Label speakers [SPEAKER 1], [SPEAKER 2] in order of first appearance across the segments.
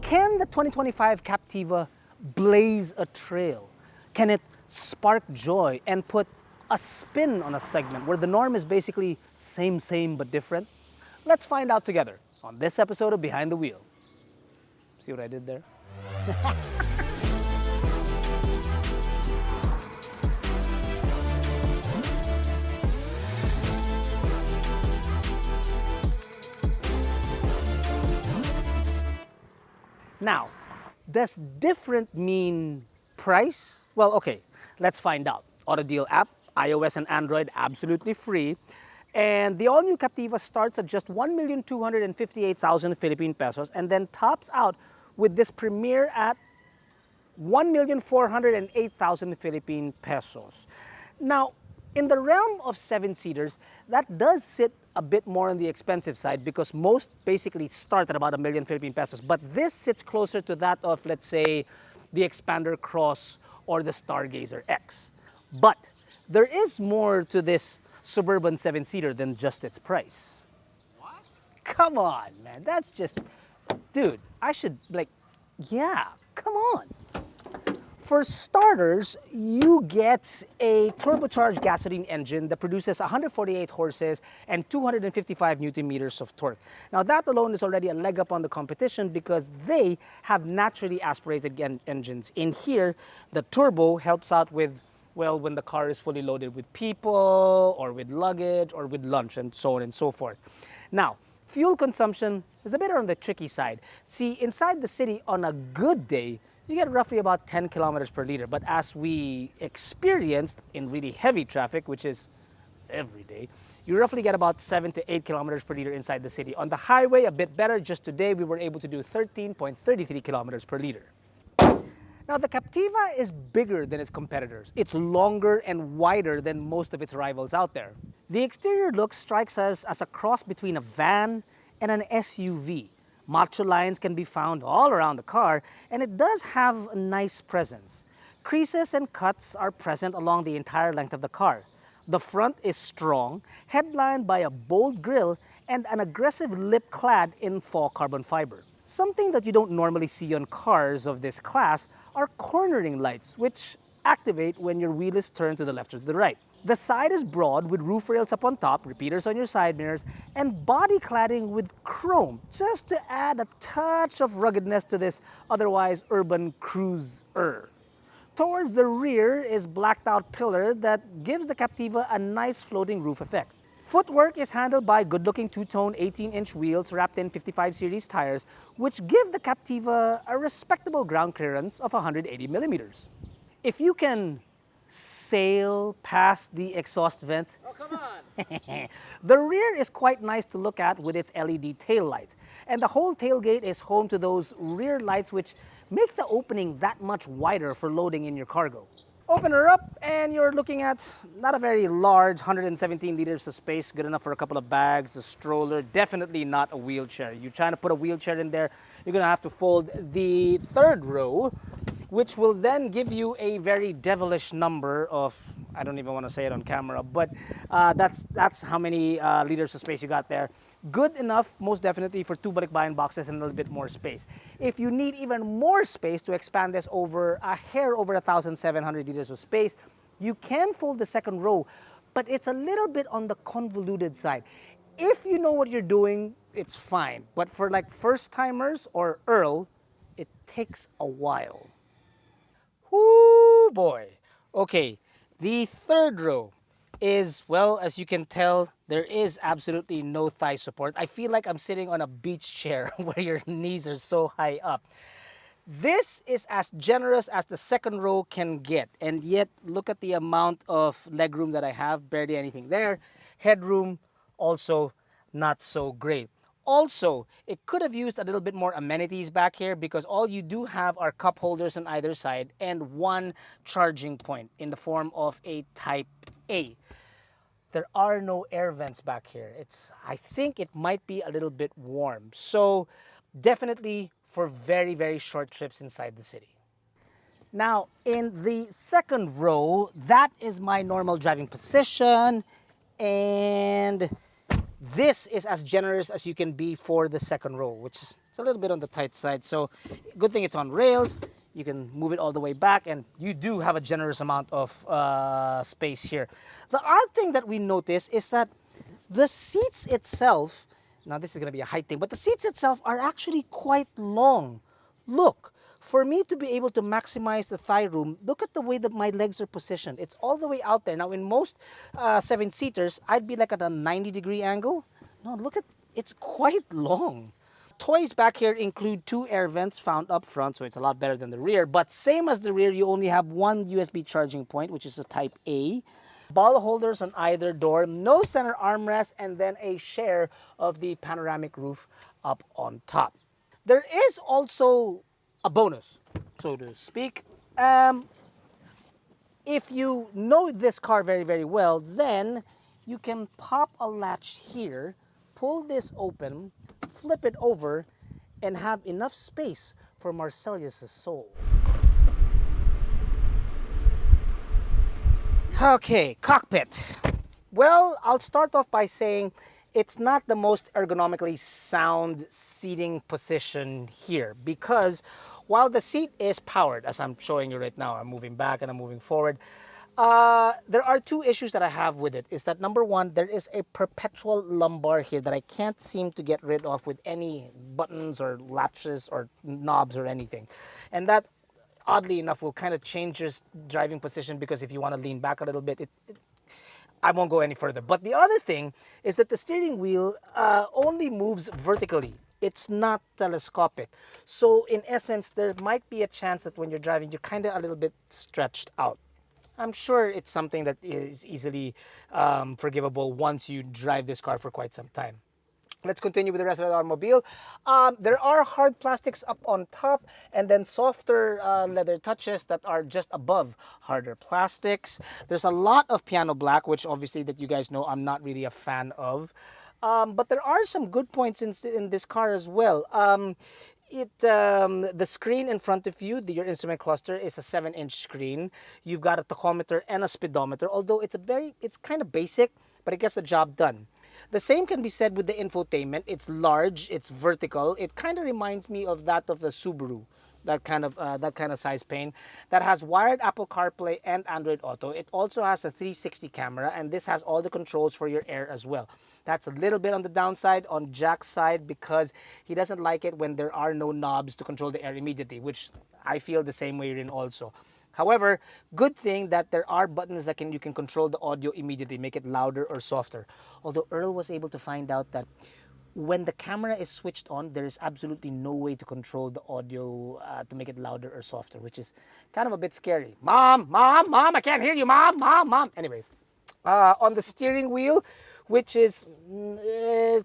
[SPEAKER 1] Can the 2025 Captiva blaze a trail? Can it spark joy and put a spin on a segment where the norm is basically same but different? Let's find out together on this episode of Behind the Wheel. See what I did there? Now, does different mean price? Well, okay, let's find out. AutoDeal app, iOS and Android, absolutely free. And the all-new Captiva starts at just 1,258,000 Philippine pesos and then tops out with this Premier at 1,408,000 Philippine pesos. Now, in the realm of seven-seaters, that does sit a bit more on the expensive side because most basically start at about 1,000,000 Philippine pesos. But this sits closer to that of, let's say, the Expander Cross or the Stargazer X. But there is more to this Suburban seven-seater than just its price. What? Come on, man. That's just... Dude, I should, yeah, come on. For starters, you get a turbocharged gasoline engine that produces 148 horses and 255 Newton meters of torque. Now that alone is already a leg up on the competition because they have naturally aspirated engines. In here, the turbo helps out with, well, when the car is fully loaded with people or with luggage or with lunch and so on and so forth. Now, fuel consumption is a bit on the tricky side. See, inside the city on a good day, you get roughly about 10 kilometers per liter. But as we experienced in really heavy traffic, which is every day, you roughly get about 7 to 8 kilometers per liter inside the city. On the highway, a bit better. Just today, we were able to do 13.33 kilometers per liter. Now, the Captiva is bigger than its competitors. It's longer and wider than most of its rivals out there. The exterior look strikes us as a cross between a van and an SUV. Macho lines can be found all around the car, and it does have a nice presence. Creases and cuts are present along the entire length of the car. The front is strong, headlined by a bold grille and an aggressive lip clad in faux carbon fiber. Something that you don't normally see on cars of this class are cornering lights, which activate when your wheel is turned to the left or to the right. The side is broad with roof rails up on top, repeaters on your side mirrors, and body cladding with chrome, just to add a touch of ruggedness to this otherwise urban cruiser. Towards the rear is blacked out pillar that gives the Captiva a nice floating roof effect. Footwork is handled by good-looking two-tone 18-inch wheels wrapped in 55 series tires, which give the Captiva a respectable ground clearance of 180 millimeters. If you can sail past the exhaust vents.
[SPEAKER 2] Oh, come on!
[SPEAKER 1] The rear is quite nice to look at with its LED tail lights. And the whole tailgate is home to those rear lights which make the opening that much wider for loading in your cargo. Open her up and you're looking at not a very large 117 liters of space, good enough for a couple of bags, a stroller, definitely not a wheelchair. You're trying to put a wheelchair in there, you're gonna have to fold the third row, which will then give you a very devilish number of, I don't even want to say it on camera, but that's how many liters of space you got there. Good enough, most definitely, for two balikbayan boxes and a little bit more space. If you need even more space to expand this over a hair over 1,700 liters of space, you can fold the second row, but it's a little bit on the convoluted side. If you know what you're doing, it's fine. But for like first-timers or Earl, it takes a while. Whoo boy. Okay, the third row is, well, as you can tell, there is absolutely no thigh support. I feel like I'm sitting on a beach chair where your knees are so high up. This is as generous as the second row can get, and yet look at the amount of legroom that I have, barely anything there. Headroom, also not so great. Also, it could have used a little bit more amenities back here because all you do have are cup holders on either side and one charging point in the form of a Type A. There are no air vents back here. I think it might be a little bit warm. So definitely for very, very short trips inside the city. Now, in the second row, that is my normal driving position. And This is as generous as you can be for the second row, which is it's a little bit on the tight side. So good thing it's on rails. You can move it all the way back, and you do have a generous amount of space here. The odd thing that we notice is that the seats itself, now this is going to be a height thing, but the seats itself are actually quite long. Look, for me to be able to maximize the thigh room, look at the way that my legs are positioned. It's all the way out there. Now in most seven-seaters, I'd be like at a 90-degree angle. No, look at, it's quite long. Toys back here include 2 air vents found up front, so it's a lot better than the rear. But same as the rear, you only have one USB charging point, which is a Type A. Ball holders on either door, no center armrest, and then a share of the panoramic roof up on top. There is also a bonus, so to speak. If you know this car very, very well, then you can pop a latch here, pull this open, flip it over, and have enough space for Marcellus' soul. Okay, cockpit. Well, I'll start off by saying it's not the most ergonomically sound seating position here because while the seat is powered, as I'm showing you right now, I'm moving back and I'm moving forward, there are 2 issues that I have with it. Is that number 1, there is a perpetual lumbar here that I can't seem to get rid of with any buttons or latches or knobs or anything. And that, oddly enough, will kind of change your driving position because if you want to lean back a little bit, I won't go any further. But the other thing is that the steering wheel only moves vertically. It's not telescopic. So in essence, there might be a chance that when you're driving, you're kind of a little bit stretched out. I'm sure it's something that is easily forgivable once you drive this car for quite some time. Let's continue with the rest of the automobile. There are hard plastics up on top and then softer leather touches that are just above harder plastics. There's a lot of piano black, which obviously that you guys know I'm not really a fan of. But there are some good points in this car as well. The screen in front of you, your instrument cluster, is a 7-inch screen. You've got a tachometer and a speedometer, although it's kind of basic, but it gets the job done. The same can be said with the infotainment. It's large, it's vertical. It kind of reminds me of that of the Subaru, that kind of size pane. That has wired Apple CarPlay and Android Auto. It also has a 360 camera, and this has all the controls for your air as well. That's a little bit on the downside on Jack's side because he doesn't like it when there are no knobs to control the air immediately, which I feel the same way in also. However, good thing that there are buttons that you can control the audio immediately, make it louder or softer. Although Earl was able to find out that when the camera is switched on, there is absolutely no way to control the audio to make it louder or softer, which is kind of a bit scary. Mom, I can't hear you, mom. Anyway, on the steering wheel, which is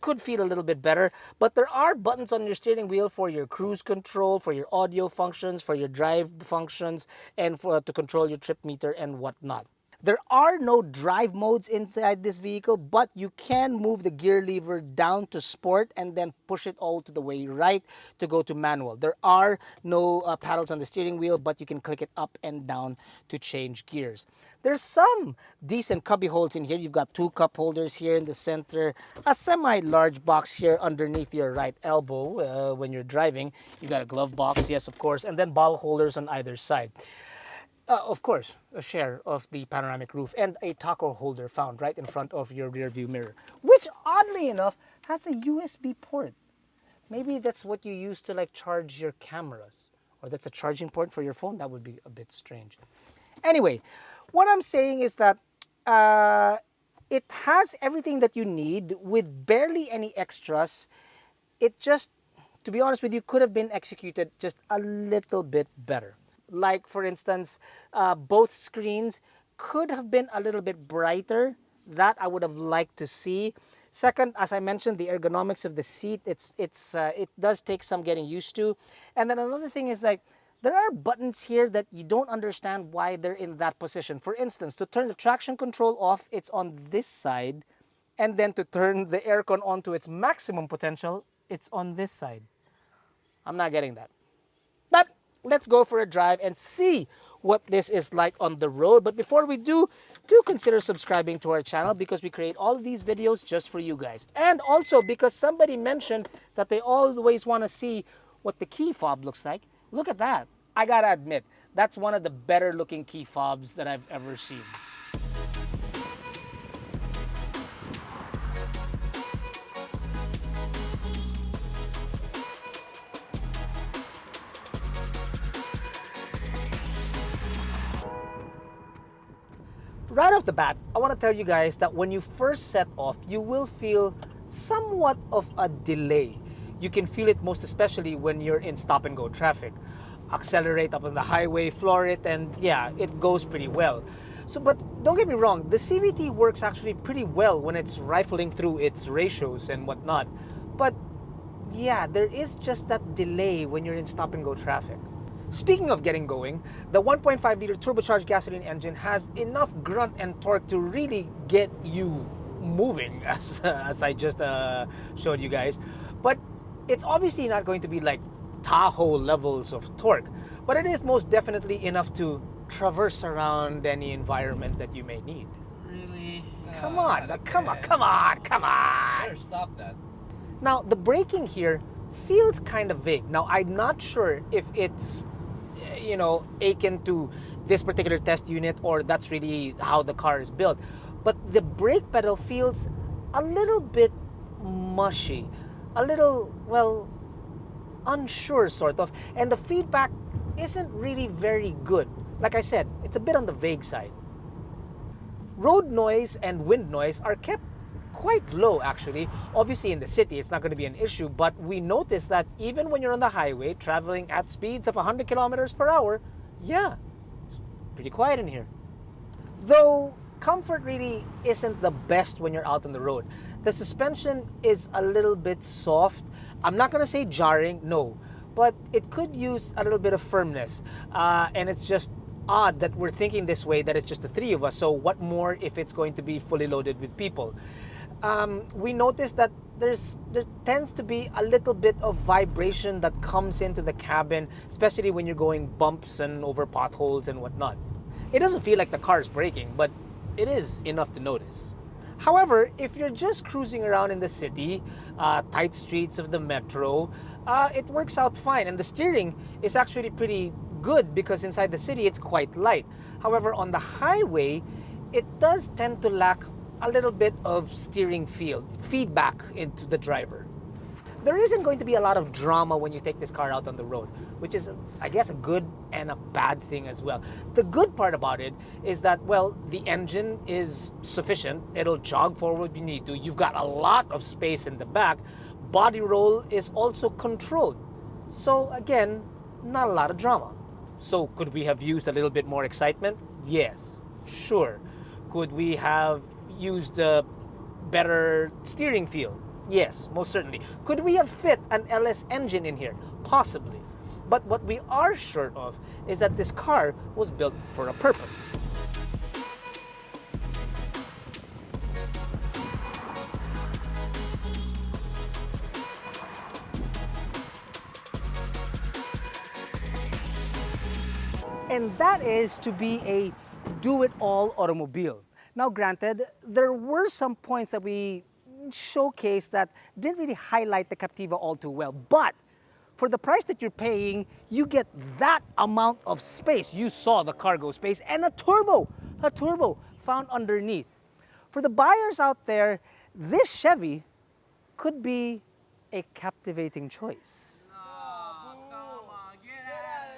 [SPEAKER 1] could feel a little bit better, but there are buttons on your steering wheel for your cruise control, for your audio functions, for your drive functions, and to control your trip meter and whatnot. There are no drive modes inside this vehicle, but you can move the gear lever down to sport and then push it all to the way right to go to manual. There are no paddles on the steering wheel, but you can click it up and down to change gears. There's some decent cubby holes in here. You've got 2 cup holders here in the center, a semi-large box here underneath your right elbow when you're driving. You've got a glove box, yes, of course, and then bottle holders on either side. Of course, a share of the panoramic roof and a taco holder found right in front of your rear view mirror, which oddly enough has a USB port. Maybe that's what you use to like charge your cameras, or that's a charging port for your phone. That would be a bit strange. Anyway, what I'm saying is that it has everything that you need with barely any extras. It just, to be honest with you, could have been executed just a little bit better. Like, for instance, both screens could have been a little bit brighter. That I would have liked to see. Second, as I mentioned, the ergonomics of the seat, it does take some getting used to. And then another thing is like, there are buttons here that you don't understand why they're in that position. For instance, to turn the traction control off, it's on this side. And then to turn the aircon on to its maximum potential, it's on this side. I'm not getting that. But let's go for a drive and see what this is like on the road. But before we do, do consider subscribing to our channel because we create all of these videos just for you guys. And also because somebody mentioned that they always want to see what the key fob looks like. Look at that. I gotta admit, that's one of the better looking key fobs that I've ever seen. Right off the bat, I want to tell you guys that when you first set off, you will feel somewhat of a delay. You can feel it most especially when you're in stop and go traffic. Accelerate up on the highway, floor it, and yeah, it goes pretty well. So, but don't get me wrong, the CVT works actually pretty well when it's rifling through its ratios and whatnot. But yeah, there is just that delay when you're in stop and go traffic. Speaking of getting going, the 1.5-liter turbocharged gasoline engine has enough grunt and torque to really get you moving, as I just showed you guys. But it's obviously not going to be like Tahoe levels of torque, but it is most definitely enough to traverse around any environment that you may need.
[SPEAKER 2] Really?
[SPEAKER 1] Come on, come on.
[SPEAKER 2] Better stop that.
[SPEAKER 1] Now, the braking here feels kind of vague. Now, I'm not sure if it's, akin to this particular test unit or that's really how the car is built. But the brake pedal feels a little bit mushy, a little, well, unsure sort of. And the feedback isn't really very good. Like I said, it's a bit on the vague side. Road noise and wind noise are kept quite low actually. Obviously in the city it's not going to be an issue, but we notice that even when you're on the highway traveling at speeds of 100 kilometers per hour, yeah, it's pretty quiet in here. Though comfort really isn't the best when you're out on the road. The suspension is a little bit soft. I'm not going to say jarring, no, but it could use a little bit of firmness. And it's just odd that we're thinking this way, that it's just the three of us. So what more if it's going to be fully loaded with people? We noticed that there tends to be a little bit of vibration that comes into the cabin, especially when you're going bumps and over potholes and whatnot. It doesn't feel like the car's braking, but it is enough to notice. However, if you're just cruising around in the city, tight streets of the metro, it works out fine. And the steering is actually pretty good because inside the city it's quite light. However, on the highway, it does tend to lack a little bit of steering feedback into the driver. There isn't going to be a lot of drama when you take this car out on the road, which is, I guess, a good and a bad thing as well. The good part about it is that, well, the engine is sufficient. It'll jog forward if you need to. You've got a lot of space in the back. Body roll is also controlled. So again, not a lot of drama. So could we have used a little bit more excitement? Yes, sure. Could we have used a better steering feel? Yes, most certainly. Could we have fit an LS engine in here? Possibly. But what we are sure of is that this car was built for a purpose. And that is to be a do-it-all automobile. Now granted, there were some points that we showcased that didn't really highlight the Captiva all too well, but for the price that you're paying, you get that amount of space. You saw the cargo space and a turbo found underneath. For the buyers out there, this Chevy could be a captivating choice.
[SPEAKER 2] No, come on, get out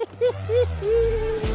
[SPEAKER 2] of here. No.